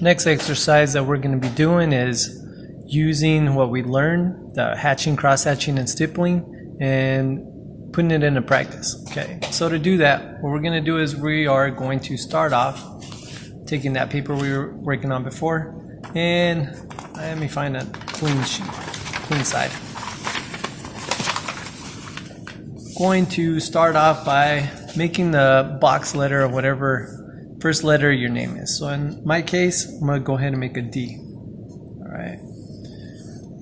Next exercise that we're going to be doing is using what we learned, the hatching, cross-hatching, and stippling, and putting it into practice. Okay, so to do that, what we're going to do is we are going to start off taking that paper we were working on before, and let me find a clean sheet, clean side. Going to start off by making the box letter of whatever first letter your name is. So in my case, I'm going to go ahead and make a D. All right.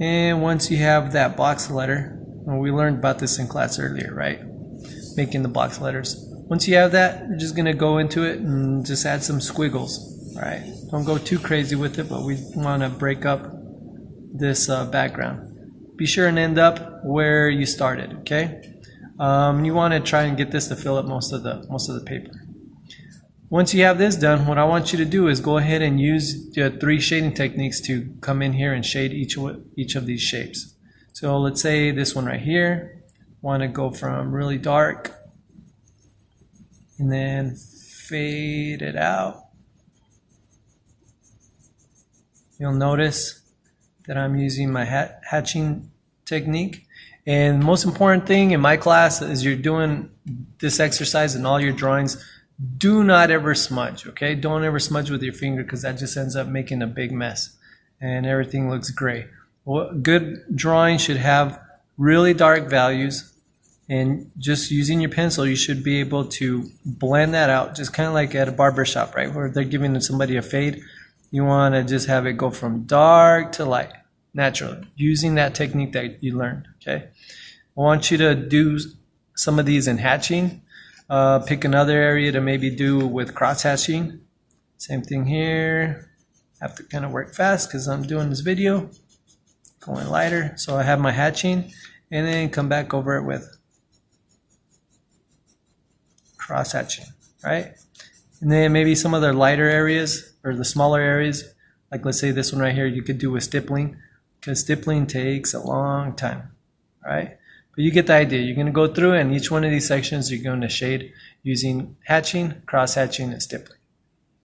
And once you have that box letter, well, we learned about this in class earlier, right? Making the box letters. Once you have that, you're just going to go into it and just add some squiggles. All right. Don't go too crazy with it, but we want to break up this background. Be sure and end up where you started, okay? You want to try and get this to fill up most of the paper. Once you have this done, what I want you to do is go ahead and use the 3 shading techniques to come in here and shade each of these shapes. So let's say this one right here, want to go from really dark and then fade it out. You'll notice that I'm using my hatching technique. And the most important thing in my class is you're doing this exercise in all your drawings. Do not ever smudge, okay? Don't ever smudge with your finger because that just ends up making a big mess and everything looks gray. Well, good drawing should have really dark values, and just using your pencil you should be able to blend that out, just kind of like at a barber shop, right? Where they're giving somebody a fade. You want to just have it go from dark to light naturally using that technique that you learned, okay? I want you to do some of these in hatching. Pick another area to maybe do with cross-hatching. Same thing here. Have to kind of work fast because I'm doing this video. Going lighter. So I have my hatching and then come back over it with cross-hatching, right? And then maybe some other lighter areas or the smaller areas, like let's say this one right here, you could do with stippling because stippling takes a long time, right? But you get the idea. You're going to go through and each one of these sections you're going to shade using hatching, cross-hatching, and stippling.